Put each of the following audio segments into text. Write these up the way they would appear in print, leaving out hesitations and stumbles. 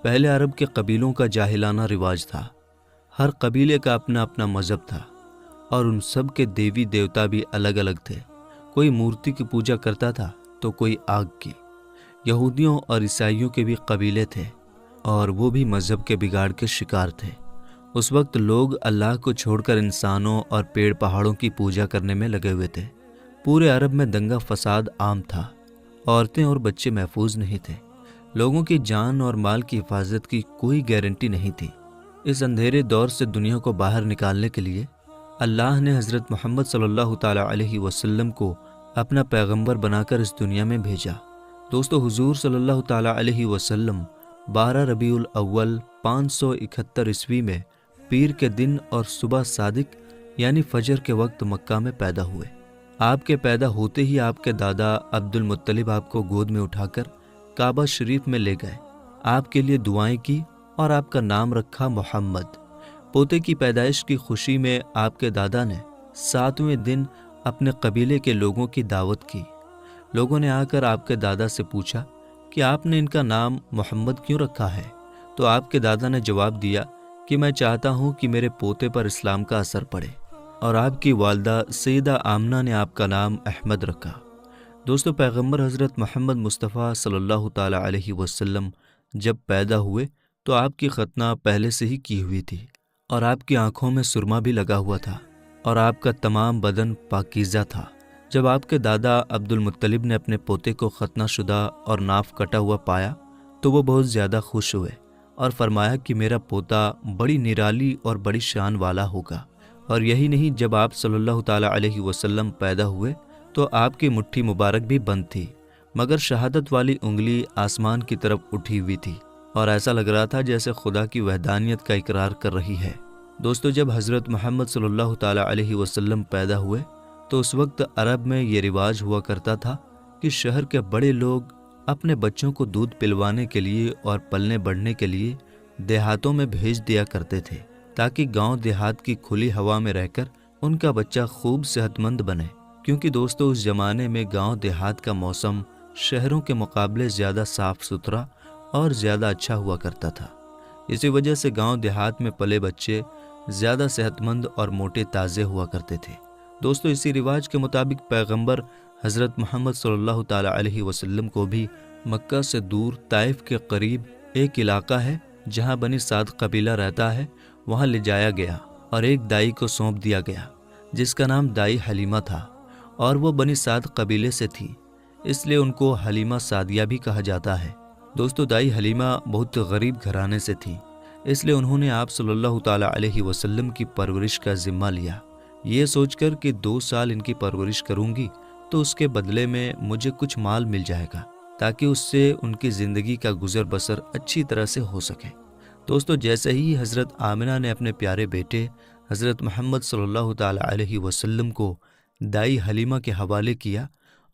پہلے عرب کے قبیلوں کا جاہلانہ رواج تھا۔ ہر قبیلے کا اپنا اپنا مذہب تھا اور ان سب کے دیوی دیوتا بھی الگ الگ تھے۔ کوئی مورتی کی پوجا کرتا تھا تو کوئی آگ کی۔ یہودیوں اور عیسائیوں کے بھی قبیلے تھے اور وہ بھی مذہب کے بگاڑ کے شکار تھے۔ اس وقت لوگ اللہ کو چھوڑ کر انسانوں اور پیڑ پہاڑوں کی پوجا کرنے میں لگے ہوئے تھے۔ پورے عرب میں دنگا فساد عام تھا۔ عورتیں اور بچے محفوظ نہیں تھے۔ لوگوں کی جان اور مال کی حفاظت کی کوئی گارنٹی نہیں تھی۔ اس اندھیرے دور سے دنیا کو باہر نکالنے کے لیے اللہ نے حضرت محمد صلی اللہ تعالیٰ علیہ وسلم کو اپنا پیغمبر بنا کر اس دنیا میں بھیجا۔ دوستو، حضور صلی اللہ تعالیٰ علیہ وسلم 12 ربیع الاول 571 عیسوی میں پیر کے دن اور صبح صادق یعنی فجر کے وقت مکہ میں پیدا ہوئے۔ آپ کے پیدا ہوتے ہی آپ کے دادا عبد المطلب آپ کو گود میں اٹھا کر کعبہ شریف میں لے گئے، آپ کے لیے دعائیں کی اور آپ کا نام رکھا محمد۔ پوتے کی پیدائش کی خوشی میں آپ کے دادا نے 7ویں دن اپنے قبیلے کے لوگوں کی دعوت کی۔ لوگوں نے آ کر آپ کے دادا سے پوچھا کہ آپ نے ان کا نام محمد کیوں رکھا ہے؟ تو آپ کے دادا نے جواب دیا کہ میں چاہتا ہوں کہ میرے پوتے پر اسلام کا اثر پڑے، اور آپ کی والدہ سیدہ آمنہ نے آپ کا نام احمد رکھا۔ دوستو، پیغمبر حضرت محمد مصطفیٰ صلی اللہ تعالیٰ علیہ وسلم جب پیدا ہوئے تو آپ کی ختنہ پہلے سے ہی کی ہوئی تھی اور آپ کی آنکھوں میں سرما بھی لگا ہوا تھا اور آپ کا تمام بدن پاکیزہ تھا۔ جب آپ کے دادا عبد المطلب نے اپنے پوتے کو ختنہ شدہ اور ناف کٹا ہوا پایا تو وہ بہت زیادہ خوش ہوئے اور فرمایا کہ میرا پوتا بڑی نرالی اور بڑی شان والا ہوگا۔ اور یہی نہیں، جب آپ صلی اللہ تعالیٰ علیہ وسلم پیدا ہوئے تو آپ کی مٹھی مبارک بھی بند تھی، مگر شہادت والی انگلی آسمان کی طرف اٹھی ہوئی تھی اور ایسا لگ رہا تھا جیسے خدا کی وحدانیت کا اقرار کر رہی ہے۔ دوستو، جب حضرت محمد صلی اللہ تعالیٰ علیہ وسلم پیدا ہوئے تو اس وقت عرب میں یہ رواج ہوا کرتا تھا کہ شہر کے بڑے لوگ اپنے بچوں کو دودھ پلوانے کے لیے اور پلنے بڑھنے کے لیے دیہاتوں میں بھیج دیا کرتے تھے، تاکہ گاؤں دیہات کی کھلی ہوا میں رہ کر ان کا بچہ خوب صحت مند بنے۔ کیونکہ دوستو، اس زمانے میں گاؤں دیہات کا موسم شہروں کے مقابلے زیادہ صاف ستھرا اور زیادہ اچھا ہوا کرتا تھا۔ اسی وجہ سے گاؤں دیہات میں پلے بچے زیادہ صحت مند اور موٹے تازے ہوا کرتے تھے۔ دوستو، اسی رواج کے مطابق پیغمبر حضرت محمد صلی اللہ تعالیٰ علیہ وسلم کو بھی مکہ سے دور طائف کے قریب ایک علاقہ ہے جہاں بنی سعد قبیلہ رہتا ہے، وہاں لے جایا گیا اور ایک دائی کو سونپ دیا گیا جس کا نام دائی حلیمہ تھا، اور وہ بنی سعد قبیلے سے تھی، اس لیے ان کو حلیمہ سعدیہ بھی کہا جاتا ہے۔ دوستو، دائی حلیمہ بہت غریب گھرانے سے تھی، اس لیے انہوں نے آپ صلی اللہ تعالیٰ علیہ وسلم کی پرورش کا ذمہ لیا، یہ سوچ کر کہ 2 سال ان کی پرورش کروں گی تو اس کے بدلے میں مجھے کچھ مال مل جائے گا تاکہ اس سے ان کی زندگی کا گزر بسر اچھی طرح سے ہو سکے۔ دوستو، جیسے ہی حضرت آمنہ نے اپنے پیارے بیٹے حضرت محمد صلی اللہ تعالیٰ علیہ وسلم کو دائی حلیمہ کے حوالے کیا،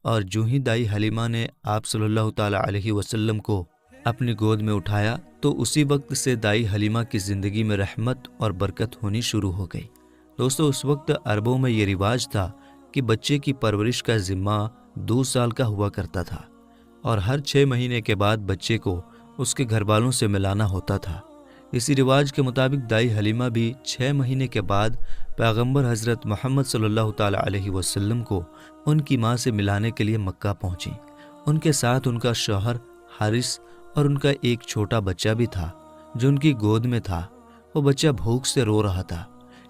اور جو ہی دائی حلیمہ نے آپ صلی اللہ تعالیٰ علیہ وسلم کو اپنی گود میں اٹھایا تو اسی وقت سے دائی حلیمہ کی زندگی میں رحمت اور برکت ہونی شروع ہو گئی۔ دوستو، اس وقت عربوں میں یہ رواج تھا کہ بچے کی پرورش کا ذمہ 2 سال کا ہوا کرتا تھا، اور ہر 6 مہینے کے بعد بچے کو اس کے گھر والوں سے ملانا ہوتا تھا۔ اسی رواج کے مطابق دائی حلیمہ بھی 6 مہینے کے بعد پیغمبر حضرت محمد صلی اللہ تعالیٰ علیہ وسلم کو ان کی ماں سے ملانے کے لیے مکہ پہنچی۔ ان کے ساتھ ان کا شوہر حارث اور ان کا ایک چھوٹا بچہ بھی تھا جو ان کی گود میں تھا۔ وہ بچہ بھوک سے رو رہا تھا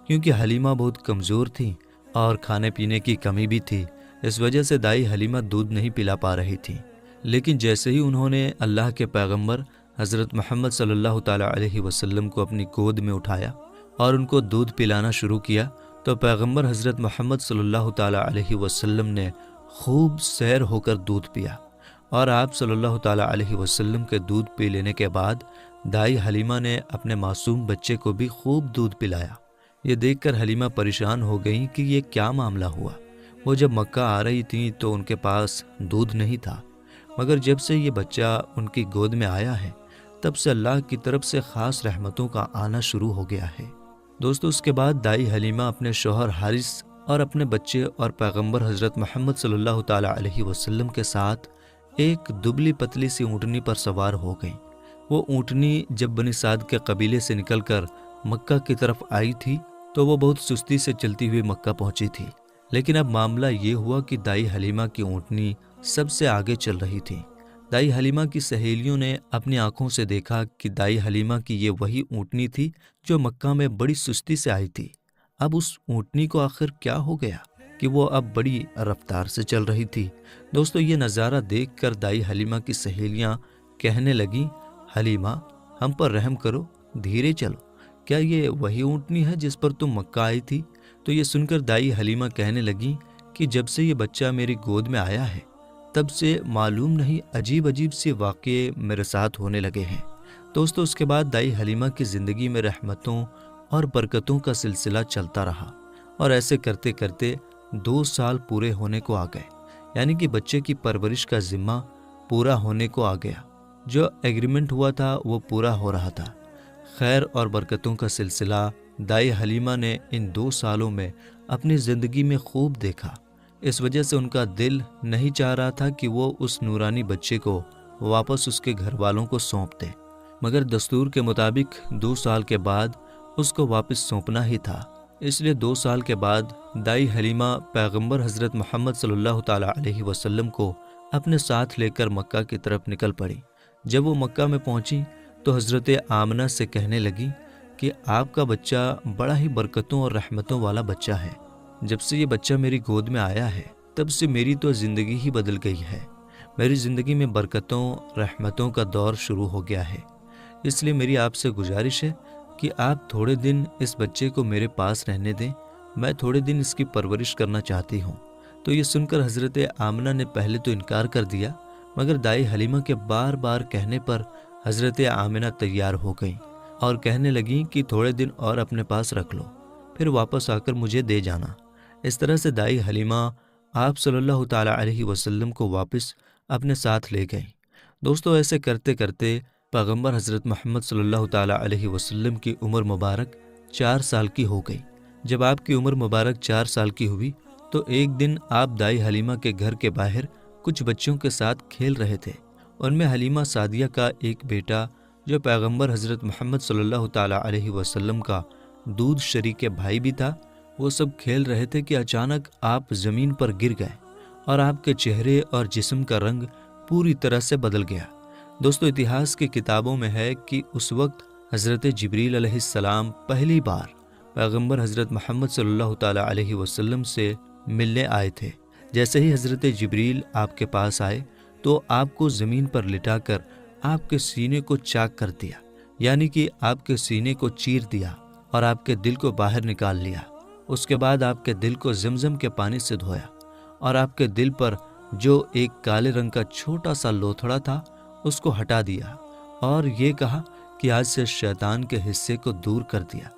کیونکہ حلیمہ بہت کمزور تھی اور کھانے پینے کی کمی بھی تھی، اس وجہ سے دائی حلیمہ دودھ نہیں پلا پا رہی تھی۔ لیکن جیسے ہی انہوں نے اللہ کے پیغمبر حضرت محمد صلی اللہ تعالیٰ علیہ وسلم کو اپنی گود میں اٹھایا اور ان کو دودھ پلانا شروع کیا تو پیغمبر حضرت محمد صلی اللہ تعالیٰ علیہ وسلم نے خوب سیر ہو کر دودھ پیا، اور آپ صلی اللہ تعالیٰ علیہ وسلم کے دودھ پی لینے کے بعد دائی حلیمہ نے اپنے معصوم بچے کو بھی خوب دودھ پلایا۔ یہ دیکھ کر حلیمہ پریشان ہو گئیں کہ یہ کیا معاملہ ہوا۔ وہ جب مکہ آ رہی تھیں تو ان کے پاس دودھ نہیں تھا، مگر جب سے یہ بچہ ان کی گود میں آیا ہے تب سے اللہ کی طرف سے خاص رحمتوں کا آنا شروع ہو گیا ہے۔ دوستو، اس کے بعد دائی حلیمہ اپنے شوہر حارث اور اپنے بچے اور پیغمبر حضرت محمد صلی اللہ تعالیٰ علیہ وسلم کے ساتھ ایک دبلی پتلی سی اونٹنی پر سوار ہو گئیں وہ اونٹنی جب بنی سعد کے قبیلے سے نکل کر مکہ کی طرف آئی تھی تو وہ بہت سستی سے چلتی ہوئی مکہ پہنچی تھی، لیکن اب معاملہ یہ ہوا کہ دائی حلیمہ کی اونٹنی سب سے آگے چل رہی تھی۔ دائی حلیمہ کی سہیلیوں نے اپنی آنکھوں سے دیکھا کہ دائی حلیمہ کی یہ وہی اونٹنی تھی جو مکہ میں بڑی سستی سے آئی تھی۔ اب اس اونٹنی کو آخر کیا ہو گیا کہ وہ اب بڑی رفتار سے چل رہی تھی۔ دوستو، یہ نظارہ دیکھ کر دائی حلیمہ کی سہیلیاں کہنے لگیں، حلیمہ ہم پر رحم کرو، دھیرے چلو، کیا یہ وہی اونٹنی ہے جس پر تم مکہ آئی تھی؟ تو یہ سن کر دائی حلیمہ کہنے لگیں کہ جب سے یہ بچہ میری گود میں آیا ہے تب سے معلوم نہیں عجیب عجیب سے واقعے میرے ساتھ ہونے لگے ہیں۔ دوستو، اس کے بعد دائی حلیمہ کی زندگی میں رحمتوں اور برکتوں کا سلسلہ چلتا رہا، اور ایسے کرتے کرتے 2 سال پورے ہونے کو آ گئے، یعنی کہ بچے کی پرورش کا ذمہ پورا ہونے کو آ گیا۔ جو ایگریمنٹ ہوا تھا وہ پورا ہو رہا تھا۔ خیر اور برکتوں کا سلسلہ دائی حلیمہ نے ان 2 سالوں میں اپنی زندگی میں خوب دیکھا۔ اس وجہ سے ان کا دل نہیں چاہ رہا تھا کہ وہ اس نورانی بچے کو واپس اس کے گھر والوں کو سونپ دے، مگر دستور کے مطابق 2 سال کے بعد اس کو واپس سونپنا ہی تھا۔ اس لیے 2 سال کے بعد دائی حلیمہ پیغمبر حضرت محمد صلی اللہ تعالیٰ علیہ وسلم کو اپنے ساتھ لے کر مکہ کی طرف نکل پڑی۔ جب وہ مکہ میں پہنچی تو حضرت آمنہ سے کہنے لگی کہ آپ کا بچہ بڑا ہی برکتوں اور رحمتوں والا بچہ ہے۔ جب سے یہ بچہ میری گود میں آیا ہے تب سے میری تو زندگی ہی بدل گئی ہے۔ میری زندگی میں برکتوں رحمتوں کا دور شروع ہو گیا ہے۔ اس لیے میری آپ سے گزارش ہے کہ آپ تھوڑے دن اس بچے کو میرے پاس رہنے دیں، میں تھوڑے دن اس کی پرورش کرنا چاہتی ہوں۔ تو یہ سن کر حضرت آمنہ نے پہلے تو انکار کر دیا، مگر دائی حلیمہ کے بار بار کہنے پر حضرت آمنہ تیار ہو گئیں اور کہنے لگیں کہ تھوڑے دن اور اپنے پاس رکھ لو، پھر واپس آ کر مجھے دے جانا۔ اس طرح سے دائی حلیمہ آپ صلی اللہ تعالیٰ علیہ وسلم کو واپس اپنے ساتھ لے گئیں۔ دوستو، ایسے کرتے کرتے پیغمبر حضرت محمد صلی اللہ تعالیٰ علیہ وسلم کی عمر مبارک 4 سال کی ہو گئی۔ جب آپ کی عمر مبارک 4 سال کی ہوئی تو ایک دن آپ دائی حلیمہ کے گھر کے باہر کچھ بچوں کے ساتھ کھیل رہے تھے۔ ان میں حلیمہ سعدیہ کا ایک بیٹا جو پیغمبر حضرت محمد صلی اللہ تعالیٰ علیہ وسلم کا دودھ شریک بھائی بھی تھا۔ وہ سب کھیل رہے تھے کہ اچانک آپ زمین پر گر گئے اور آپ کے چہرے اور جسم کا رنگ پوری طرح سے بدل گیا۔ دوستو، اتہاس کی کتابوں میں ہے کہ اس وقت حضرت جبریل علیہ السلام پہلی بار پیغمبر حضرت محمد صلی اللہ تعالیٰ علیہ وسلم سے ملنے آئے تھے۔ جیسے ہی حضرت جبریل آپ کے پاس آئے تو آپ کو زمین پر لٹا کر آپ کے سینے کو چاک کر دیا، یعنی کہ آپ کے سینے کو چیر دیا اور آپ کے دل کو باہر نکال لیا۔ اس کے بعد آپ کے دل کو زمزم کے پانی سے دھویا اور آپ کے دل پر جو ایک کالے رنگ کا چھوٹا سا لوتھڑا تھا اس کو ہٹا دیا اور یہ کہا کہ آج سے شیطان کے حصے کو دور کر دیا،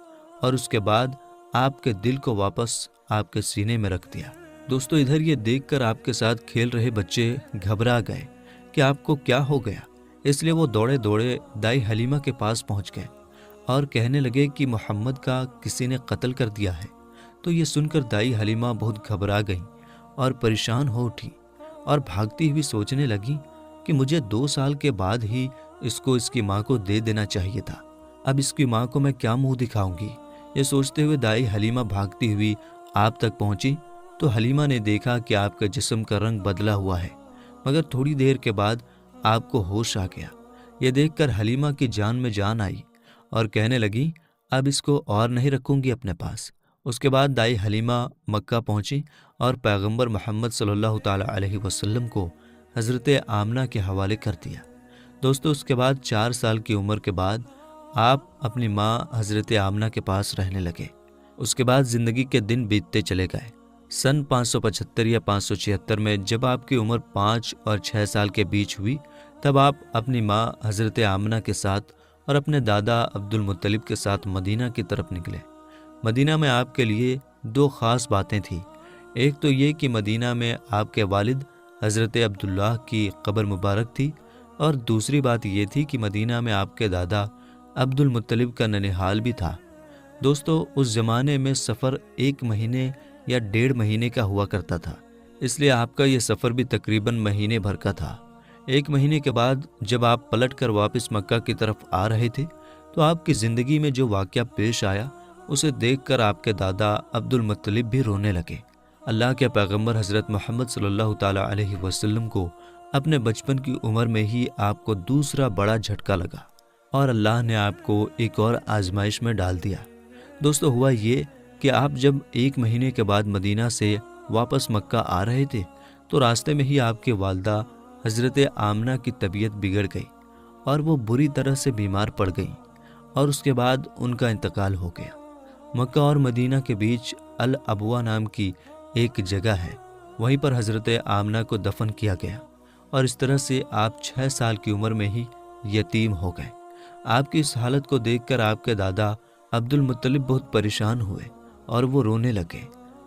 اور اس کے بعد آپ کے دل کو واپس آپ کے سینے میں رکھ دیا۔ دوستو، ادھر یہ دیکھ کر آپ کے ساتھ کھیل رہے بچے گھبرا گئے کہ آپ کو کیا ہو گیا، اس لیے وہ دوڑے دوڑے دائی حلیمہ کے پاس پہنچ گئے اور کہنے لگے کہ محمد کا کسی نے قتل کر دیا ہے۔ تو یہ سن کر دائی حلیمہ بہت گھبرا گئیں اور پریشان ہو اٹھی اور بھاگتی ہوئی سوچنے لگیں کہ مجھے 2 سال کے بعد ہی اس کو اس کی ماں کو دے دینا چاہیے تھا، اب اس کی ماں کو میں کیا منہ دکھاؤں گی۔ یہ سوچتے ہوئے دائی حلیمہ بھاگتی ہوئی آپ تک پہنچی تو حلیمہ نے دیکھا کہ آپ کے جسم کا رنگ بدلا ہوا ہے، مگر تھوڑی دیر کے بعد آپ کو ہوش آ گیا۔ یہ دیکھ کر حلیمہ کی جان میں جان آئی اور کہنے لگی اب اس کو اور نہیں رکھوں گی اپنے پاس۔ اس کے بعد دائی حلیمہ مکہ پہنچی اور پیغمبر محمد صلی اللہ تعالیٰ علیہ وسلم کو حضرت آمنہ کے حوالے کر دیا۔ دوستو، اس کے بعد 4 سال کی عمر کے بعد آپ اپنی ماں حضرت آمنہ کے پاس رہنے لگے۔ اس کے بعد زندگی کے دن بیتتے چلے گئے۔ سن 575 یا 576 میں جب آپ کی عمر 5 اور 6 سال کے بیچ ہوئی تب آپ اپنی ماں حضرت آمنہ کے ساتھ اور اپنے دادا عبد المطلب کے ساتھ مدینہ کی طرف نکلے۔ مدینہ میں آپ کے لیے 2 خاص باتیں تھیں۔ ایک تو یہ کہ مدینہ میں آپ کے والد حضرت عبداللہ کی قبر مبارک تھی، اور دوسری بات یہ تھی کہ مدینہ میں آپ کے دادا عبد المطلب کا ننھال بھی تھا۔ دوستو، اس زمانے میں سفر 1 مہینے یا 1.5 مہینے کا ہوا کرتا تھا، اس لیے آپ کا یہ سفر بھی تقریباً مہینے بھر کا تھا۔ 1 مہینے کے بعد جب آپ پلٹ کر واپس مکہ کی طرف آ رہے تھے تو آپ کی زندگی میں جو واقعہ پیش آیا اسے دیکھ کر آپ کے دادا عبد المطلب بھی رونے لگے۔ اللہ کے پیغمبر حضرت محمد صلی اللہ تعالیٰ علیہ وسلم کو اپنے بچپن کی عمر میں ہی آپ کو دوسرا بڑا جھٹکا لگا اور اللہ نے آپ کو ایک اور آزمائش میں ڈال دیا۔ دوستو، ہوا یہ کہ آپ جب 1 مہینے کے بعد مدینہ سے واپس مکہ آ رہے تھے تو راستے میں ہی آپ کی والدہ حضرت آمنہ کی طبیعت بگڑ گئی اور وہ بری طرح سے بیمار پڑ گئیں اور اس کے بعد ان کا انتقال ہو گیا۔ مکہ اور مدینہ کے بیچ الابوا نام کی ایک جگہ ہے، وہیں پر حضرت آمنہ کو دفن کیا گیا اور اس طرح سے آپ 6 سال کی عمر میں ہی یتیم ہو گئے۔ آپ کی اس حالت کو دیکھ کر آپ کے دادا عبد المطلب بہت پریشان ہوئے اور وہ رونے لگے۔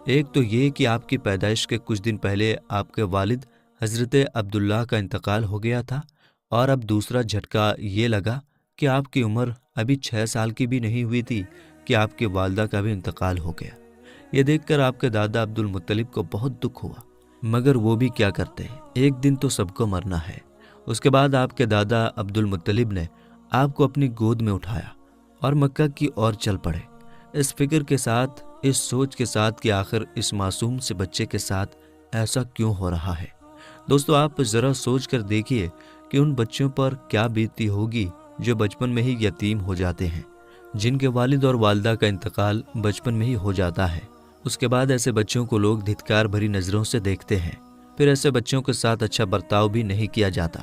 ایک تو یہ کہ آپ کی پیدائش کے کچھ دن پہلے آپ کے والد حضرت عبداللہ کا انتقال ہو گیا تھا، اور اب دوسرا جھٹکا یہ لگا کہ آپ کی عمر ابھی 6 سال کی بھی نہیں ہوئی تھی کہ آپ کی والدہ کا بھی انتقال ہو گیا۔ یہ دیکھ کر آپ کے دادا عبد المطلب کو بہت دکھ ہوا، مگر وہ بھی کیا کرتے، ایک دن تو سب کو مرنا ہے۔ اس کے بعد آپ کے دادا عبد المطلب نے آپ کو اپنی گود میں اٹھایا اور مکہ کی اور چل پڑے، اس فکر کے ساتھ، اس سوچ کے ساتھ کہ آخر اس معصوم سے بچے کے ساتھ ایسا کیوں ہو رہا ہے۔ دوستو، آپ ذرا سوچ کر دیکھیے کہ ان بچوں پر کیا بیتتی ہوگی جو بچپن میں ہی یتیم ہو جاتے ہیں، جن کے والد اور والدہ کا انتقال بچپن میں ہی ہو جاتا ہے۔ اس کے بعد ایسے بچوں کو لوگ دھتکار بھری نظروں سے دیکھتے ہیں، پھر ایسے بچوں کے ساتھ اچھا برتاؤ بھی نہیں کیا جاتا۔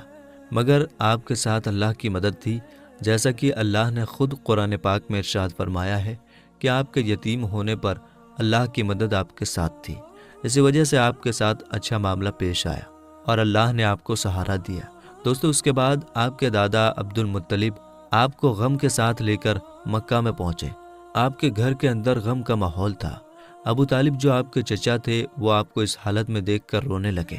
مگر آپ کے ساتھ اللہ کی مدد تھی، جیسا کہ اللہ نے خود قرآن پاک میں ارشاد فرمایا ہے کہ آپ کے یتیم ہونے پر اللہ کی مدد آپ کے ساتھ تھی۔ اسی وجہ سے آپ کے ساتھ اچھا معاملہ پیش آیا اور اللہ نے آپ کو سہارا دیا۔ دوستو، اس کے بعد آپ کے دادا عبد المطلب آپ کو غم کے ساتھ لے کر مکہ میں پہنچے۔ آپ کے گھر کے اندر غم کا ماحول تھا۔ ابو طالب جو آپ کے چچا تھے وہ آپ کو اس حالت میں دیکھ کر رونے لگے۔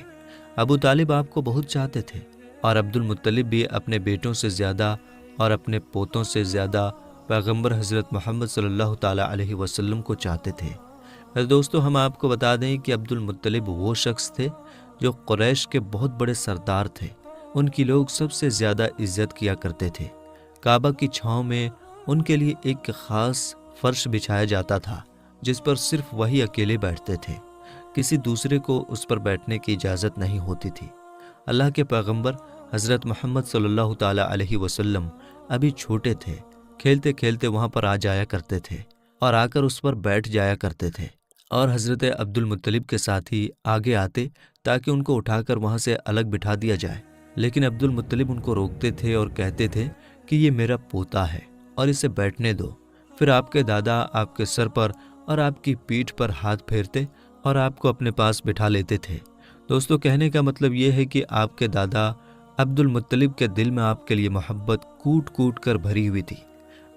ابو طالب آپ کو بہت چاہتے تھے اور عبد المطلب بھی اپنے بیٹوں سے زیادہ اور اپنے پوتوں سے زیادہ پیغمبر حضرت محمد صلی اللہ تعالیٰ علیہ وسلم کو چاہتے تھے۔ دوستو، ہم آپ کو بتا دیں کہ عبد المطلب وہ شخص تھے جو قریش کے بہت بڑے سردار تھے۔ ان کی لوگ سب سے زیادہ عزت کیا کرتے تھے۔ کعبہ کی چھاؤں میں ان کے لیے ایک خاص فرش بچھایا جاتا تھا جس پر صرف وہی اکیلے بیٹھتے تھے، کسی دوسرے کو اس پر بیٹھنے کی اجازت نہیں ہوتی تھی۔ اللہ کے پیغمبر حضرت محمد صلی اللہ تعالیٰ علیہ وسلم ابھی چھوٹے تھے، کھیلتے کھیلتے وہاں پر آ جایا کرتے تھے اور آ کر اس پر بیٹھ جایا کرتے تھے، اور حضرت عبد المطلب کے ساتھ ہی آگے آتے تاکہ ان کو اٹھا کر وہاں سے الگ بٹھا دیا جائے، لیکن عبد المطلب ان کو روکتے تھے اور کہتے تھے کہ یہ میرا پوتا ہے اور اسے بیٹھنے دو۔ پھر آپ کے دادا آپ کے سر پر اور آپ کی پیٹھ پر ہاتھ پھیرتے اور آپ کو اپنے پاس بٹھا لیتے تھے۔ دوستو، کہنے کا مطلب یہ ہے کہ آپ کے دادا عبد المطلب کے دل میں آپ کے لیے محبت کوٹ کوٹ کر بھری ہوئی تھی۔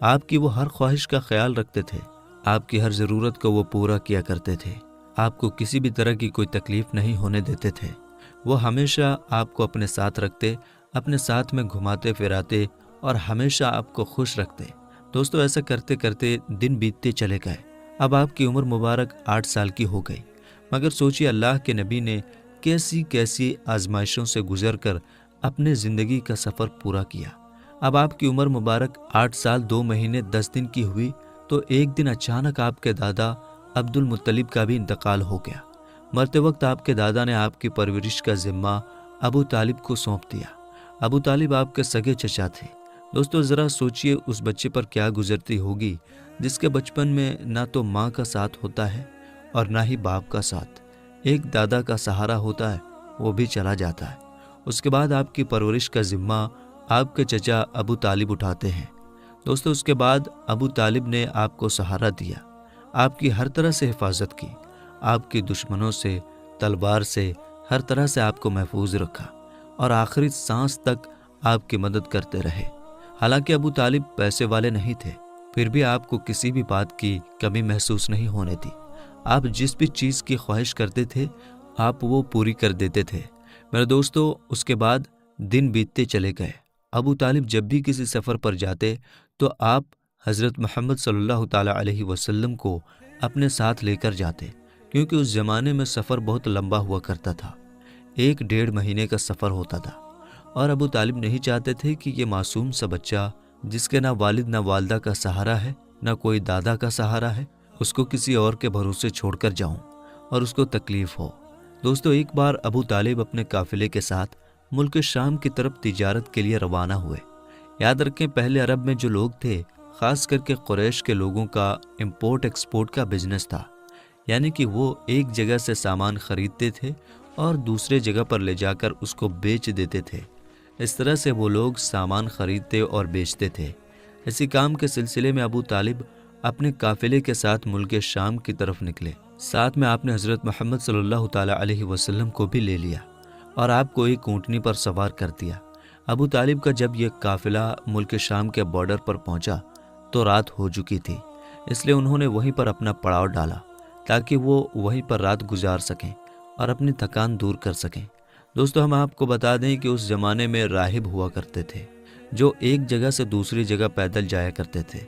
آپ کی وہ ہر خواہش کا خیال رکھتے تھے، آپ کی ہر ضرورت کو وہ پورا کیا کرتے تھے، آپ کو کسی بھی طرح کی کوئی تکلیف نہیں ہونے دیتے تھے۔ وہ ہمیشہ آپ کو اپنے ساتھ رکھتے، اپنے ساتھ میں گھماتے پھراتے اور ہمیشہ آپ کو خوش رکھتے۔ دوستو، ایسا کرتے کرتے دن بیتتے چلے گئے۔ اب آپ کی عمر مبارک 8 سال کی ہو گئی، مگر سوچیے اللہ کے نبی نے کیسی کیسی آزمائشوں سے گزر کر اپنے زندگی کا سفر پورا کیا۔ اب آپ کی عمر مبارک 8 سال 2 مہینے 10 دن کی ہوئی تو ایک دن اچانک آپ کے دادا عبد المطلب کا بھی انتقال ہو گیا۔ مرتے وقت آپ کے دادا نے آپ کی پرورش کا ذمہ ابو طالب کو سونپ دیا۔ ابو طالب آپ کے سگے چچا تھے۔ دوستو، ذرا سوچئے اس بچے پر کیا گزرتی ہوگی جس کے بچپن میں نہ تو ماں کا ساتھ ہوتا ہے اور نہ ہی باپ کا ساتھ، ایک دادا کا سہارا ہوتا ہے، وہ بھی چلا جاتا ہے۔ اس کے بعد آپ کی پرورش کا ذمہ آپ کے چچا ابو طالب اٹھاتے ہیں۔ دوستو، اس کے بعد ابو طالب نے آپ کو سہارا دیا، آپ کی ہر طرح سے حفاظت کی، آپ کی دشمنوں سے، تلوار سے، ہر طرح سے آپ کو محفوظ رکھا اور آخری سانس تک آپ کی مدد کرتے رہے۔ حالانکہ ابو طالب پیسے والے نہیں تھے، پھر بھی آپ کو کسی بھی بات کی کمی محسوس نہیں ہونے دی۔ آپ جس بھی چیز کی خواہش کرتے تھے آپ وہ پوری کر دیتے تھے۔ میرے دوستو، اس کے بعد دن بیتتے چلے گئے۔ ابو طالب جب بھی کسی سفر پر جاتے تو آپ حضرت محمد صلی اللہ تعالیٰ علیہ وسلم کو اپنے ساتھ لے کر جاتے، کیونکہ اس زمانے میں سفر بہت لمبا ہوا کرتا تھا، 1 ڈیڑھ مہینے کا سفر ہوتا تھا۔ اور ابو طالب نہیں چاہتے تھے کہ یہ معصوم سا بچہ جس کے نہ والد نہ والدہ کا سہارا ہے نہ کوئی دادا کا سہارا ہے، اس کو کسی اور کے بھروسے چھوڑ کر جاؤں اور اس کو تکلیف ہو۔ دوستو، ایک بار ابو طالب اپنے قافلے کے ساتھ ملک شام کی طرف تجارت کے لیے روانہ ہوئے۔ یاد رکھیں، پہلے عرب میں جو لوگ تھے، خاص کر کے قریش کے لوگوں کا امپورٹ ایکسپورٹ کا بزنس تھا، یعنی کہ وہ ایک جگہ سے سامان خریدتے تھے اور دوسرے جگہ پر لے جا کر اس کو بیچ دیتے تھے۔ اس طرح سے وہ لوگ سامان خریدتے اور بیچتے تھے۔ اسی کام کے سلسلے میں ابو طالب اپنے قافلے کے ساتھ ملک شام کی طرف نکلے۔ ساتھ میں آپ نے حضرت محمد صلی اللہ تعالیٰ علیہ وسلم کو بھی لے لیا اور آپ کو ایک اونٹنی پر سوار کر دیا۔ ابو طالب کا جب یہ قافلہ ملک شام کے بارڈر پر پہنچا تو رات ہو چکی تھی، اس لیے انہوں نے وہیں پر اپنا پڑاؤ ڈالا تاکہ وہ وہیں پر رات گزار سکیں اور اپنی تھکان دور کر سکیں۔ دوستو، ہم آپ کو بتا دیں کہ اس زمانے میں راہب ہوا کرتے تھے جو ایک جگہ سے دوسری جگہ پیدل جایا کرتے تھے۔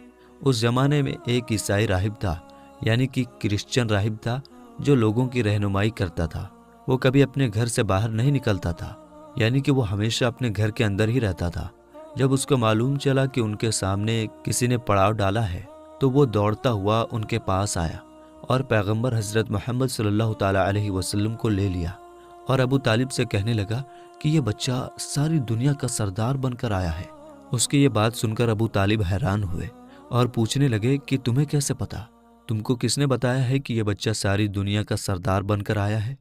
اس زمانے میں ایک عیسائی راہب تھا، یعنی کہ کرسچن راہب تھا، جو لوگوں کی رہنمائی کرتا تھا۔ وہ کبھی اپنے گھر سے باہر نہیں نکلتا تھا، یعنی کہ وہ ہمیشہ اپنے گھر کے اندر ہی رہتا تھا۔ جب اس کو معلوم چلا کہ ان کے سامنے کسی نے پڑاؤ ڈالا ہے تو وہ دوڑتا ہوا ان کے پاس آیا اور پیغمبر حضرت محمد صلی اللہ تعالیٰ علیہ وسلم کو لے لیا اور ابو طالب سے کہنے لگا کہ یہ بچہ ساری دنیا کا سردار بن کر آیا ہے۔ اس کی یہ بات سن کر ابو طالب حیران ہوئے اور پوچھنے لگے کہ تمہیں کیسے پتا؟ تم کو کس نے بتایا ہے کہ یہ بچہ ساری دنیا کا سردار بن کر آیا ہے؟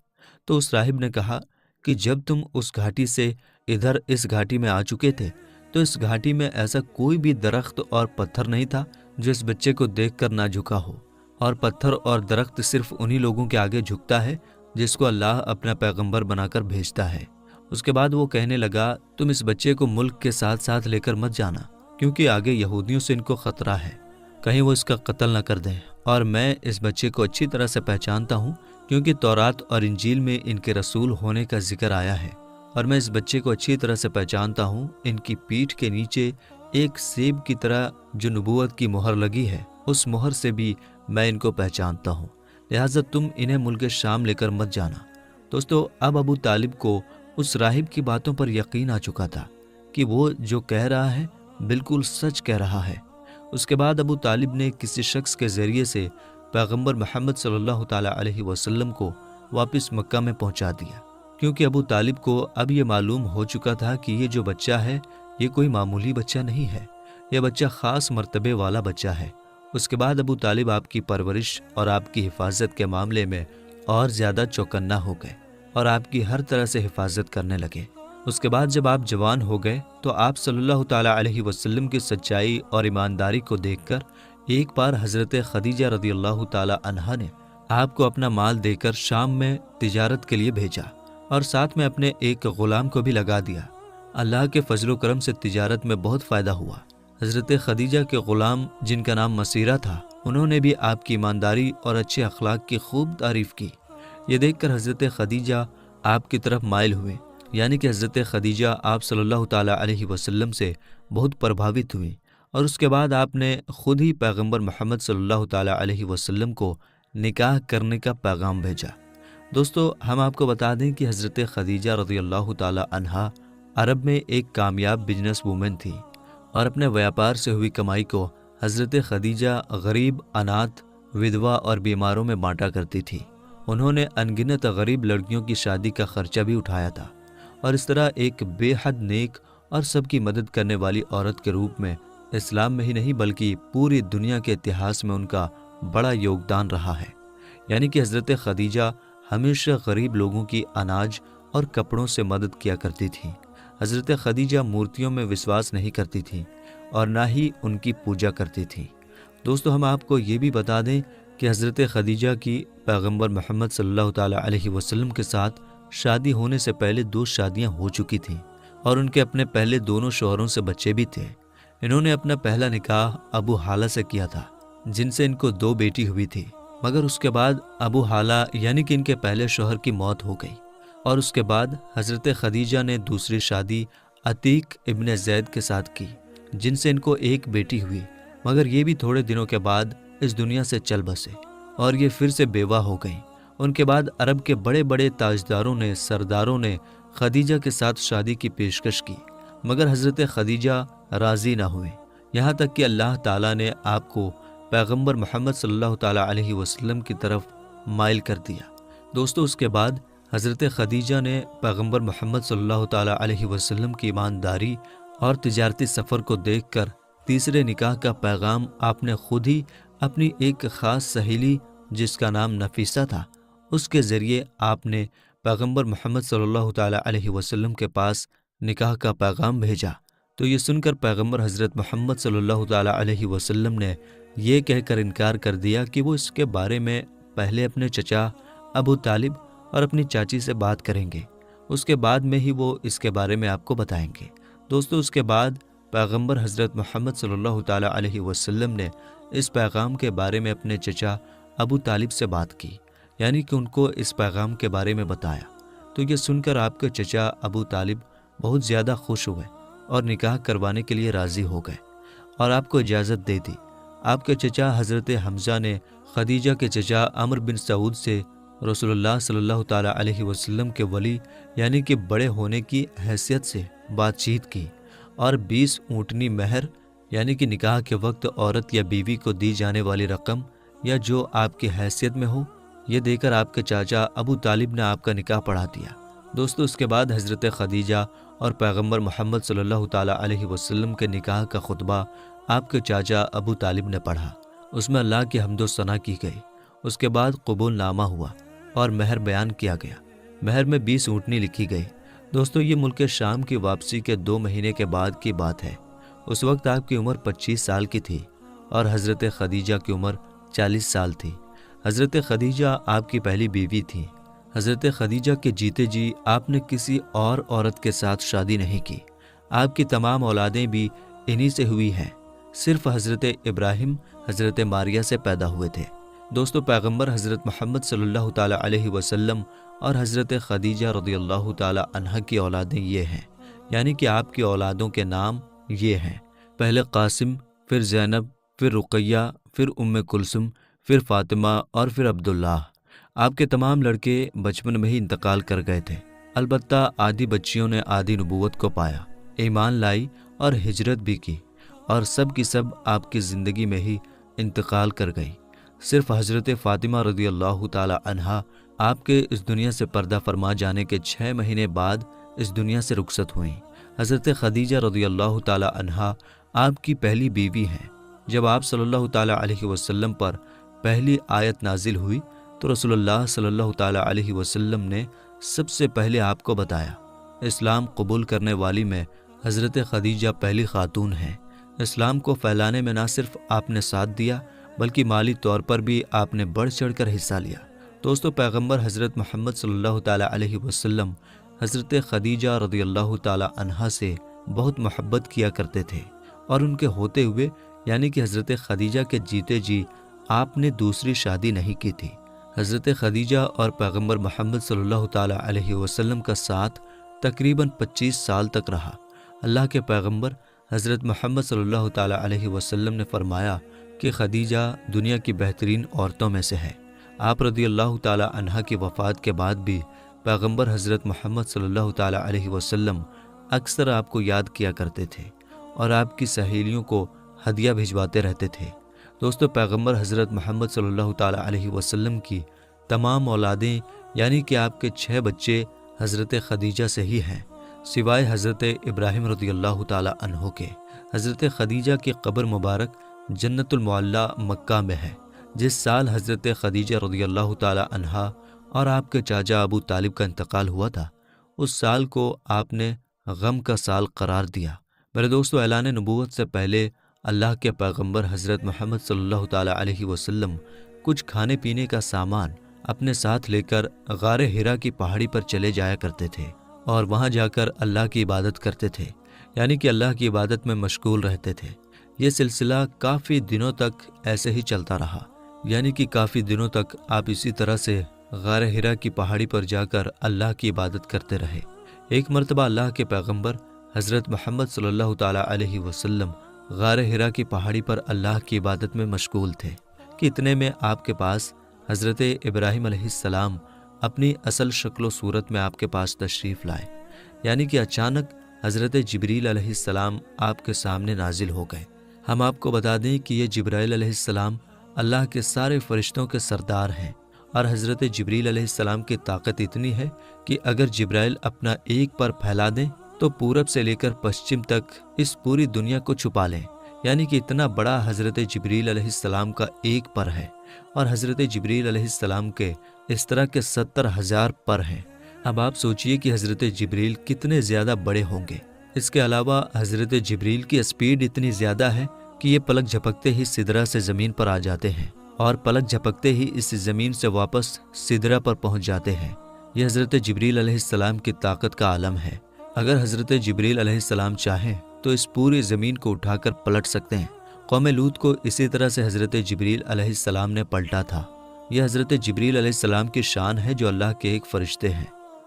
تو اس راہب نے کہا کہ جب تم اس گھاٹی سے ادھر اس گھاٹی میں آ چکے تھے تو اس گھاٹی میں ایسا کوئی بھی درخت اور پتھر نہیں تھا جو اس بچے کو دیکھ کر نہ جھکا ہو، اور پتھر اور درخت صرف انہی لوگوں کے آگے جھکتا ہے جس کو اللہ اپنا پیغمبر بنا کر بھیجتا ہے۔ اس کے بعد وہ کہنے لگا، تم اس بچے کو ملک کے ساتھ ساتھ لے کر مت جانا، کیونکہ آگے یہودیوں سے ان کو خطرہ ہے، کہیں وہ اس کا قتل نہ کر دیں، اور میں اس بچے کو اچھی طرح سے پہچانتا ہوں کیونکہ تورات اور انجیل میں ان کے رسول ہونے کا ذکر آیا ہے، اور میں اس بچے کو اچھی طرح سے پہچانتا ہوں۔ ان کی پیٹھ کے نیچے ایک سیب کی طرح جو نبوت کی مہر لگی ہے، اس مہر سے بھی میں ان کو پہچانتا ہوں، لہٰذا تم انہیں ملک شام لے کر مت جانا۔ دوستو، اب ابو طالب کو اس راہب کی باتوں پر یقین آ چکا تھا کہ وہ جو کہہ رہا ہے بالکل سچ کہہ رہا ہے۔ اس کے بعد ابو طالب نے کسی شخص کے ذریعے سے پیغمبر محمد صلی اللہ تعالیٰ علیہ وسلم کو واپس مکہ میں پہنچا دیا، کیونکہ ابو طالب کو اب یہ معلوم ہو چکا تھا کہ یہ جو بچہ ہے یہ کوئی معمولی بچہ نہیں ہے، یہ بچہ خاص مرتبے والا بچہ ہے۔ اس کے بعد ابو طالب آپ کی پرورش اور آپ کی حفاظت کے معاملے میں اور زیادہ چوکنا ہو گئے اور آپ کی ہر طرح سے حفاظت کرنے لگے۔ اس کے بعد جب آپ جوان ہو گئے تو آپ صلی اللہ تعالیٰ علیہ وسلم کی سچائی اور ایمانداری کو دیکھ کر ایک بار حضرت خدیجہ رضی اللہ تعالیٰ عنہا نے آپ کو اپنا مال دے کر شام میں تجارت کے لیے بھیجا اور ساتھ میں اپنے ایک غلام کو بھی لگا دیا۔ اللہ کے فضل و کرم سے تجارت میں بہت فائدہ ہوا۔ حضرت خدیجہ کے غلام جن کا نام مسیرہ تھا، انہوں نے بھی آپ کی ایمانداری اور اچھے اخلاق کی خوب تعریف کی۔ یہ دیکھ کر حضرت خدیجہ آپ کی طرف مائل ہوئے، یعنی کہ حضرت خدیجہ آپ صلی اللہ تعالیٰ علیہ وسلم سے بہت پربھاوت ہوئی، اور اس کے بعد آپ نے خود ہی پیغمبر محمد صلی اللہ تعالیٰ علیہ وسلم کو نکاح کرنے کا پیغام بھیجا۔ دوستو، ہم آپ کو بتا دیں کہ حضرت خدیجہ رضی اللہ تعالیٰ عنہا عرب میں ایک کامیاب بزنس وومن تھی، اور اپنے ویاپار سے ہوئی کمائی کو حضرت خدیجہ غریب، اناتھ، ودوا اور بیماروں میں بانٹا کرتی تھی۔ انہوں نے انگنت غریب لڑکیوں کی شادی کا خرچہ بھی اٹھایا تھا، اور اس طرح ایک بے حد نیک اور سب کی مدد کرنے والی عورت کے روپ میں اسلام میں ہی نہیں بلکہ پوری دنیا کے اتہاس میں ان کا بڑا یوگدان رہا ہے۔ یعنی کہ حضرت خدیجہ ہمیشہ غریب لوگوں کی اناج اور کپڑوں سے مدد کیا کرتی تھیں۔ حضرت خدیجہ مورتیوں میں وشواس نہیں کرتی تھیں اور نہ ہی ان کی پوجا کرتی تھیں۔ دوستو، ہم آپ کو یہ بھی بتا دیں کہ حضرت خدیجہ کی پیغمبر محمد صلی اللہ تعالیٰ علیہ وسلم کے ساتھ شادی ہونے سے پہلے 2 شادیاں ہو چکی تھیں، اور ان کے اپنے پہلے دونوں شوہروں سے بچے بھی تھے۔ انہوں نے اپنا پہلا نکاح ابو حالہ سے کیا تھا، جن سے ان کو 2 بیٹی ہوئی تھی، مگر اس کے بعد ابو حالہ یعنی کہ ان کے پہلے شوہر کی موت ہو گئی، اور اس کے بعد حضرت خدیجہ نے دوسری شادی عتیق ابن زید کے ساتھ کی، جن سے ان کو 1 بیٹی ہوئی، مگر یہ بھی تھوڑے دنوں کے بعد اس دنیا سے چل بسے اور یہ پھر سے بیوہ ہو گئیں۔ ان کے بعد عرب کے بڑے بڑے تاجداروں نے، سرداروں نے خدیجہ کے ساتھ شادی کی پیشکش کی، مگر حضرت خدیجہ راضی نہ ہوئے، یہاں تک کہ اللہ تعالیٰ نے آپ کو پیغمبر محمد صلی اللہ تعالیٰ علیہ وسلم کی طرف مائل کر دیا۔ دوستو، اس کے بعد حضرت خدیجہ نے پیغمبر محمد صلی اللہ تعالیٰ علیہ وسلم کی ایمانداری اور تجارتی سفر کو دیکھ کر تیسرے نکاح کا پیغام آپ نے خود ہی اپنی ایک خاص سہیلی جس کا نام نفیسہ تھا، اس کے ذریعے آپ نے پیغمبر محمد صلی اللہ تعالیٰ علیہ وسلم کے پاس نکاح کا پیغام بھیجا۔ تو یہ سن کر پیغمبر حضرت محمد صلی اللہ تعالیٰ علیہ وسلم نے یہ کہہ کر انکار کر دیا کہ وہ اس کے بارے میں پہلے اپنے چچا ابو طالب اور اپنی چاچی سے بات کریں گے، اس کے بعد میں ہی وہ اس کے بارے میں آپ کو بتائیں گے۔ دوستو، اس کے بعد پیغمبر حضرت محمد صلی اللہ تعالیٰ علیہ وسلم نے اس پیغام کے بارے میں اپنے چچا ابو طالب سے بات کی، یعنی کہ ان کو اس پیغام کے بارے میں بتایا۔ تو یہ سن کر آپ کے چچا ابو طالب بہت زیادہ خوش ہوئے اور نکاح کروانے کے لیے راضی ہو گئے اور آپ کو اجازت دے دی۔ آپ کے چچا حضرت حمزہ نے خدیجہ کے چچا عمرو بن سعود سے رسول اللہ صلی اللہ تعالیٰ علیہ وسلم کے ولی یعنی کہ بڑے ہونے کی حیثیت سے بات چیت کی اور 20 اونٹنی مہر یعنی کہ نکاح کے وقت عورت یا بیوی کو دی جانے والی رقم یا جو آپ کی حیثیت میں ہو، یہ دے کر آپ کے چاچا ابو طالب نے آپ کا نکاح پڑھا دیا۔ دوستو، اس کے بعد حضرت خدیجہ اور پیغمبر محمد صلی اللہ تعالیٰ علیہ وسلم کے نکاح کا خطبہ آپ کے چاچا ابو طالب نے پڑھا۔ اس میں اللہ کی حمد و ثنا کی گئی۔ اس کے بعد قبول نامہ ہوا اور مہر بیان کیا گیا۔ مہر میں 20 اونٹنی لکھی گئی۔ دوستو، یہ ملک شام کی واپسی کے 2 مہینے کے بعد کی بات ہے۔ اس وقت آپ کی عمر 25 سال کی تھی اور حضرت خدیجہ کی عمر 40 سال تھی۔ حضرت خدیجہ آپ کی پہلی بیوی تھی۔ حضرت خدیجہ کے جیتے جی آپ نے کسی اور عورت کے ساتھ شادی نہیں کی۔ آپ کی تمام اولادیں بھی انہی سے ہوئی ہیں، صرف حضرت ابراہیم حضرت ماریہ سے پیدا ہوئے تھے۔ دوستو، پیغمبر حضرت محمد صلی اللہ تعالیٰ علیہ وسلم اور حضرت خدیجہ رضی اللہ تعالیٰ عنہ کی اولادیں یہ ہیں، یعنی کہ آپ کی اولادوں کے نام یہ ہیں: پہلے قاسم، پھر زینب، پھر رقیہ، پھر کلثوم، پھر فاطمہ اور پھر عبداللہ۔ آپ کے تمام لڑکے بچپن میں ہی انتقال کر گئے تھے، البتہ آدھی بچیوں نے آدھی نبوت کو پایا، ایمان لائی اور ہجرت بھی کی، اور سب کی سب آپ کی زندگی میں ہی انتقال کر گئی۔ صرف حضرت فاطمہ رضی اللہ تعالی عنہا آپ کے اس دنیا سے پردہ فرما جانے کے 6 مہینے بعد اس دنیا سے رخصت ہوئیں۔ حضرت خدیجہ رضی اللہ تعالی عنہا آپ کی پہلی بیوی ہیں۔ جب آپ صلی اللہ تعالی علیہ وسلم پر پہلی آیت نازل ہوئی تو رسول اللہ صلی اللہ تعالی علیہ وسلم نے سب سے پہلے آپ کو بتایا۔ اسلام قبول کرنے والی میں حضرت خدیجہ پہلی خاتون ہیں۔ اسلام کو پھیلانے میں نہ صرف آپ نے ساتھ دیا بلکہ مالی طور پر بھی آپ نے بڑھ چڑھ کر حصہ لیا۔ دوستو، پیغمبر حضرت محمد صلی اللہ تعالی علیہ وسلم حضرت خدیجہ رضی اللہ تعالی عنہا سے بہت محبت کیا کرتے تھے، اور ان کے ہوتے ہوئے یعنی کہ حضرت خدیجہ کے جیتے جی آپ نے دوسری شادی نہیں کی تھی۔ حضرت خدیجہ اور پیغمبر محمد صلی اللہ تعالی علیہ وسلم کا ساتھ تقریباً 25 سال تک رہا۔ اللہ کے پیغمبر حضرت محمد صلی اللہ تعالی علیہ وسلم نے فرمایا کہ خدیجہ دنیا کی بہترین عورتوں میں سے ہے۔ آپ رضی اللہ تعالی عنہا کی وفات کے بعد بھی پیغمبر حضرت محمد صلی اللہ تعالی علیہ وسلم اکثر آپ کو یاد کیا کرتے تھے اور آپ کی سہیلیوں کو ہدیہ بھجواتے رہتے تھے۔ دوستو، پیغمبر حضرت محمد صلی اللہ تعالی علیہ وسلم کی تمام اولادیں یعنی کہ آپ کے 6 بچے حضرت خدیجہ سے ہی ہیں، سوائے حضرت ابراہیم رضی اللہ تعالی عنہ کے۔ حضرت خدیجہ کی قبر مبارک جنت المعلیٰ مکہ میں ہے۔ جس سال حضرت خدیجہ رضی اللہ تعالی عنہا اور آپ کے چاچا ابو طالب کا انتقال ہوا تھا، اس سال کو آپ نے غم کا سال قرار دیا۔ میرے دوستو، اعلان نبوت سے پہلے اللہ کے پیغمبر حضرت محمد صلی اللہ تعالی علیہ وسلم کچھ کھانے پینے کا سامان اپنے ساتھ لے کر غار حرا کی پہاڑی پر چلے جایا کرتے تھے اور وہاں جا کر اللہ کی عبادت کرتے تھے، یعنی کہ اللہ کی عبادت میں مشغول رہتے تھے۔ یہ سلسلہ کافی دنوں تک ایسے ہی چلتا رہا، یعنی کہ کافی دنوں تک آپ اسی طرح سے غار حرا کی پہاڑی پر جا کر اللہ کی عبادت کرتے رہے۔ ایک مرتبہ اللہ کے پیغمبر حضرت محمد صلی اللہ تعالی علیہ وسلم غار حرا کی پہاڑی پر اللہ کی عبادت میں مشغول تھے کہ اتنے میں آپ کے پاس حضرت ابراہیم علیہ السلام اپنی اصل شکل و صورت میں آپ کے پاس تشریف لائے۔ یعنی کہ اچانک حضرت جبریل علیہ السلام آپ کے سامنے نازل ہو گئے۔ ہم آپ کو بتا دیں کہ یہ جبرائیل علیہ السلام اللہ کے سارے فرشتوں کے سردار ہیں، اور حضرت جبریل علیہ السلام کی طاقت اتنی ہے کہ اگر جبرائیل اپنا ایک پر پھیلا دیں تو پورب سے لے کر پشچم تک اس پوری دنیا کو چھپا لیں۔ یعنی کہ اتنا بڑا حضرت جبریل علیہ السلام کا ایک پر ہے، اور حضرت جبریل علیہ السلام کے اس طرح کے 70,000 پر ہیں۔ اب آپ سوچئے کہ حضرت جبریل کتنے زیادہ بڑے ہوں گے۔ اس کے علاوہ حضرت جبریل کی اسپیڈ اتنی زیادہ ہے کہ یہ پلک جھپکتے ہی سدرہ سے زمین پر آ جاتے ہیں، اور پلک جھپکتے ہی اس زمین سے واپس سدرہ پر پہنچ جاتے ہیں۔ یہ حضرت جبریل علیہ السلام کی طاقت کا عالم ہے۔ اگر حضرت جبریل علیہ السلام چاہیں تو اس پوری زمین کو اٹھا کر پلٹ سکتے ہیں۔ قوم لوط کو اسی طرح سے حضرت جبریل علیہ السلام نے پلٹا تھا۔ یہ حضرت جبریل علیہ السلام کی شان ہے جو اللہ کے ایک فرشتے ہیں۔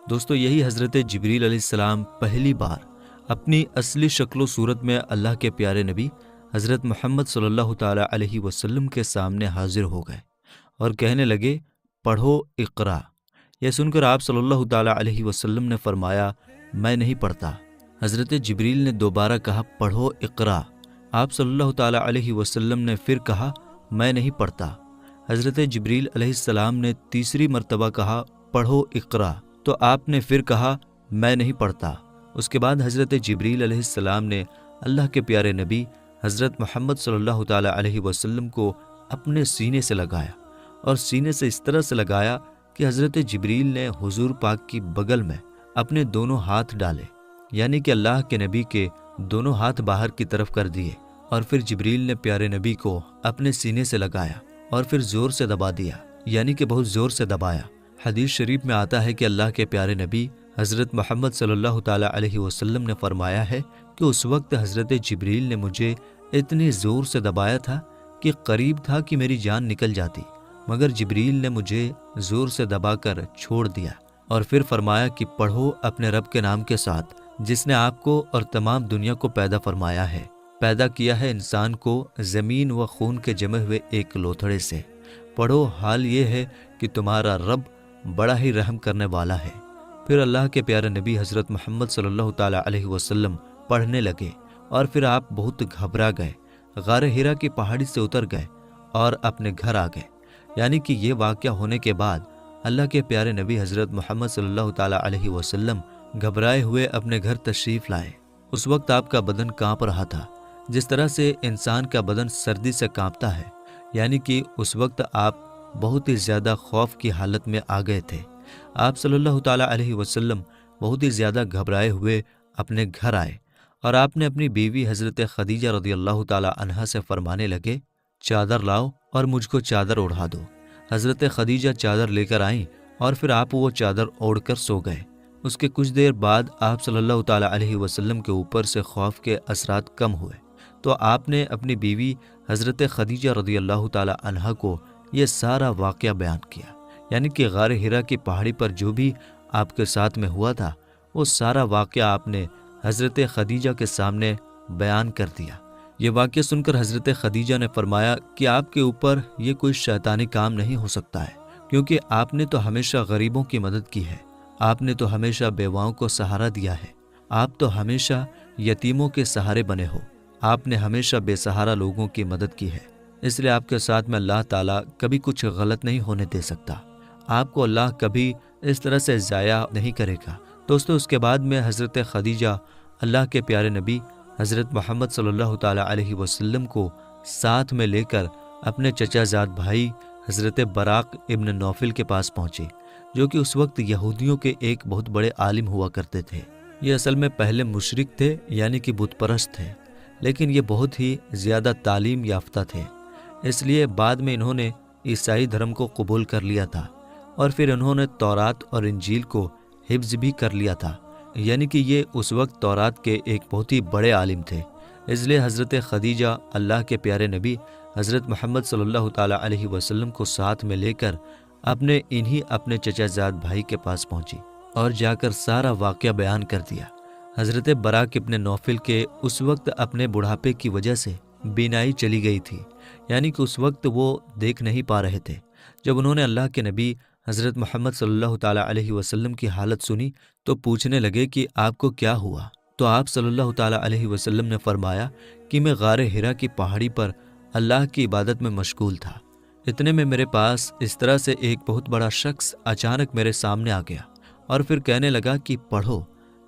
دوستو، یہی حضرت جبریل علیہ السلام پہلی بار اپنی اصلی شکل و صورت میں اللہ کے پیارے نبی حضرت محمد صلی اللہ تعالیٰ علیہ وسلم کے سامنے حاضر ہو گئے اور کہنے لگے، پڑھو اقرا۔ یہ سن کر آپ صلی اللہ تعالیٰ علیہ وسلم نے فرمایا، میں نہیں پڑھتا۔ حضرت جبریل نے دوبارہ کہا، پڑھو اقرا۔ آپ صلی اللہ تعالیٰ علیہ وسلم نے پھر کہا، میں نہیں پڑھتا۔ حضرت جبریل علیہ السلام نے تیسری مرتبہ کہا، پڑھو اقرا، تو آپ نے پھر کہا، میں نہیں پڑھتا۔ اس کے بعد حضرت جبریل علیہ السلام نے اللہ کے پیارے نبی حضرت محمد صلی اللہ تعالیٰ علیہ وسلم کو اپنے سینے سے لگایا، اور سینے سے اس طرح سے لگایا کہ حضرت جبریل نے حضور پاک کی بغل میں اپنے دونوں ہاتھ ڈالے، یعنی کہ اللہ کے نبی کے دونوں ہاتھ باہر کی طرف کر دیے، اور پھر جبریل نے پیارے نبی کو اپنے سینے سے لگایا اور پھر زور سے دبا دیا، یعنی کہ بہت زور سے دبایا۔ حدیث شریف میں آتا ہے کہ اللہ کے پیارے نبی حضرت محمد صلی اللہ تعالیٰ علیہ وسلم نے فرمایا ہے کہ اس وقت حضرت جبریل نے مجھے اتنی زور سے دبایا تھا کہ قریب تھا کہ میری جان نکل جاتی، مگر جبریل نے مجھے زور سے دبا کر چھوڑ دیا، اور پھر فرمایا کہ پڑھو اپنے رب کے نام کے ساتھ جس نے آپ کو اور تمام دنیا کو پیدا فرمایا ہے، پیدا کیا ہے انسان کو زمین و خون کے جمے ہوئے ایک لوتھڑے سے۔ پڑھو، حال یہ ہے کہ تمہارا رب بڑا ہی رحم کرنے والا ہے۔ پھر اللہ کے پیارے نبی حضرت محمد صلی اللہ تعالیٰ علیہ وسلم پڑھنے لگے، اور پھر آپ بہت گھبرا گئے، غار ہیرا کی پہاڑی سے اتر گئے اور اپنے گھر آ گئے۔ یعنی کہ یہ واقعہ ہونے کے بعد اللہ کے پیارے نبی حضرت محمد صلی اللہ تعالیٰ علیہ وسلم گھبرائے ہوئے اپنے گھر تشریف لائے۔ اس وقت آپ کا بدن کانپ رہا تھا، جس طرح سے انسان کا بدن سردی سے کانپتا ہے، یعنی کہ اس وقت آپ بہت ہی زیادہ خوف کی حالت میں آ گئے تھے۔ آپ صلی اللہ تعالیٰ علیہ وسلم بہت ہی زیادہ گھبرائے ہوئے اپنے گھر آئے، اور آپ نے اپنی بیوی حضرت خدیجہ رضی اللہ تعالیٰ عنہا سے فرمانے لگے، چادر لاؤ اور مجھ کو چادر اوڑھا دو۔ حضرت خدیجہ چادر لے کر آئیں، اور پھر آپ وہ چادر اوڑھ کر سو گئے۔ اس کے کچھ دیر بعد آپ صلی اللہ تعالیٰ علیہ وسلم کے اوپر سے خوف کے اثرات کم ہوئے، تو آپ نے اپنی بیوی حضرت خدیجہ رضی اللہ تعالیٰ عنہا کو یہ سارا واقعہ بیان کیا، یعنی کہ غار ہیرا کی پہاڑی پر جو بھی آپ کے ساتھ میں ہوا تھا وہ سارا واقعہ آپ نے حضرت خدیجہ کے سامنے بیان کر دیا۔ یہ واقعہ سن کر حضرت خدیجہ نے فرمایا کہ آپ کے اوپر یہ کوئی شیطانی کام نہیں ہو سکتا ہے، کیونکہ آپ نے تو ہمیشہ غریبوں کی مدد کی ہے، آپ نے تو ہمیشہ بیواؤں کو سہارا دیا ہے، آپ تو ہمیشہ یتیموں کے سہارے بنے ہو، آپ نے ہمیشہ بے سہارا لوگوں کی مدد کی ہے، اس لیے آپ کے ساتھ میں اللہ تعالیٰ کبھی کچھ غلط نہیں ہونے دے سکتا، آپ کو اللہ کبھی اس طرح سے ضائع نہیں کرے گا۔ دوستو، اس کے بعد میں حضرت خدیجہ اللہ کے پیارے نبی حضرت محمد صلی اللہ تعالیٰ علیہ وسلم کو ساتھ میں لے کر اپنے چچا زاد بھائی حضرت براق ابن نوفل کے پاس پہنچے، جو کہ اس وقت یہودیوں کے ایک بہت بڑے عالم ہوا کرتے تھے۔ یہ اصل میں پہلے مشرک تھے، یعنی کہ بت پرست تھے، لیکن یہ بہت ہی زیادہ تعلیم یافتہ تھے، اس لیے بعد میں انہوں نے عیسائی دھرم کو قبول کر لیا تھا، اور پھر انہوں نے تورات اور انجیل کو حفظ بھی کر لیا تھا، یعنی کہ یہ اس وقت تورات کے ایک بہت ہی بڑے عالم تھے۔ اس لیے حضرت خدیجہ اللہ کے پیارے نبی حضرت محمد صلی اللہ تعالیٰ علیہ وسلم کو ساتھ میں لے کر اپنے چچا زاد بھائی کے پاس پہنچی اور جا کر سارا واقعہ بیان کر دیا۔ حضرت براق ابن نوفل کے اس وقت اپنے بڑھاپے کی وجہ سے بینائی چلی گئی تھی، یعنی کہ اس وقت وہ دیکھ نہیں پا رہے تھے۔ جب انہوں نے اللہ کے نبی حضرت محمد صلی اللہ تعالیٰ علیہ وسلم کی حالت سنی تو پوچھنے لگے کہ آپ کو کیا ہوا؟ تو آپ صلی اللہ تعالیٰ علیہ وسلم نے فرمایا کہ میں غار ہرا کی پہاڑی پر اللہ کی عبادت میں مشغول تھا۔ اتنے میں میرے پاس اس طرح سے ایک بہت بڑا شخص اچانک میرے سامنے آ گیا اور پھر کہنے لگا کہ پڑھو۔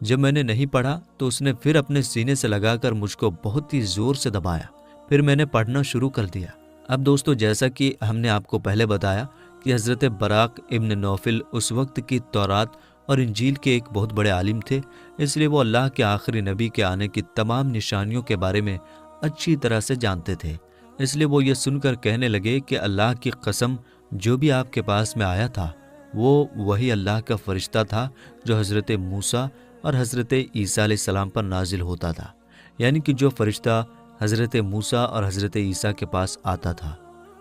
جب میں نے نہیں پڑھا تو اس نے پھر اپنے سینے سے لگا کر مجھ کو بہت ہی زور سے دبایا، پھر میں نے پڑھنا شروع کر دیا۔ اب دوستو، جیسا کہ ہم نے آپ کو پہلے بتایا کہ حضرت براق ابن نوفل اس وقت کی تورات اور انجیل کے ایک بہت بڑے عالم تھے، اس لیے وہ اللہ کے آخری نبی کے آنے کی تمام نشانیوں کے بارے میں اچھی طرح سے جانتے تھے۔ اس لیے وہ یہ سن کر کہنے لگے کہ اللہ کی قسم، جو بھی آپ کے پاس میں آیا تھا وہ وہی اللہ کا فرشتہ تھا جو حضرت موسیٰ اور حضرت عیسیٰ علیہ السلام پر نازل ہوتا تھا، یعنی کہ جو فرشتہ حضرت موسیٰ اور حضرت عیسیٰ کے پاس آتا تھا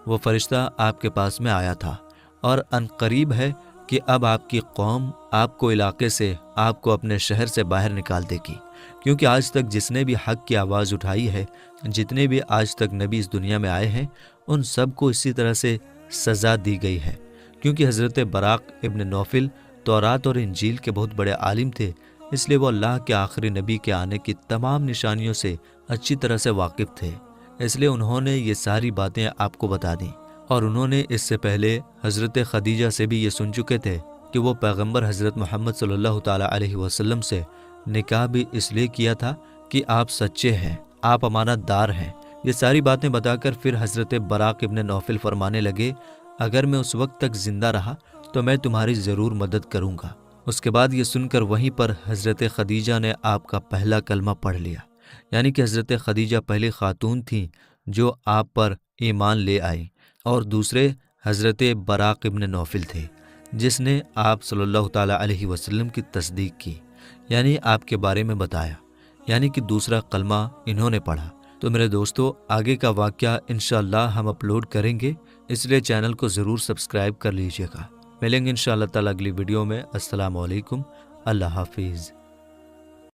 وہ فرشتہ آپ کے پاس میں آیا تھا، اور ان قریب ہے کہ اب آپ کی قوم آپ کو علاقے سے، آپ کو اپنے شہر سے باہر نکال دے گی، کیونکہ آج تک جس نے بھی حق کی آواز اٹھائی ہے، جتنے بھی آج تک نبی اس دنیا میں آئے ہیں، ان سب کو اسی طرح سے سزا دی گئی ہے۔ کیونکہ حضرت براق ابن نوفل تورات اور انجیل کے بہت بڑے عالم تھے، اس لیے وہ اللہ کے آخری نبی کے آنے کی تمام نشانیوں سے اچھی طرح سے واقف تھے، اس لیے انہوں نے یہ ساری باتیں آپ کو بتا دیں، اور انہوں نے اس سے پہلے حضرت خدیجہ سے بھی یہ سن چکے تھے کہ وہ پیغمبر حضرت محمد صلی اللہ تعالیٰ علیہ وسلم سے نکاح بھی اس لیے کیا تھا کہ آپ سچے ہیں، آپ امانت دار ہیں۔ یہ ساری باتیں بتا کر پھر حضرت براق ابن نوفل فرمانے لگے، اگر میں اس وقت تک زندہ رہا تو میں تمہاری ضرور مدد کروں گا۔ اس کے بعد یہ سن کر وہیں پر حضرت خدیجہ نے آپ کا پہلا کلمہ پڑھ لیا، یعنی کہ حضرت خدیجہ پہلی خاتون تھیں جو آپ پر ایمان لے آئی، اور دوسرے حضرت براق ابن نوفل تھے جس نے آپ صلی اللہ تعالیٰ علیہ وسلم کی تصدیق کی، یعنی آپ کے بارے میں بتایا، یعنی کہ دوسرا کلمہ انہوں نے پڑھا۔ تو میرے دوستو، آگے کا واقعہ انشاءاللہ ہم اپلوڈ کریں گے، اس لیے چینل کو ضرور سبسکرائب کر لیجیے گا۔ ملیں گے انشاءاللہ تعالیٰ اگلی ویڈیو میں۔ السلام علیکم، اللہ حافظ۔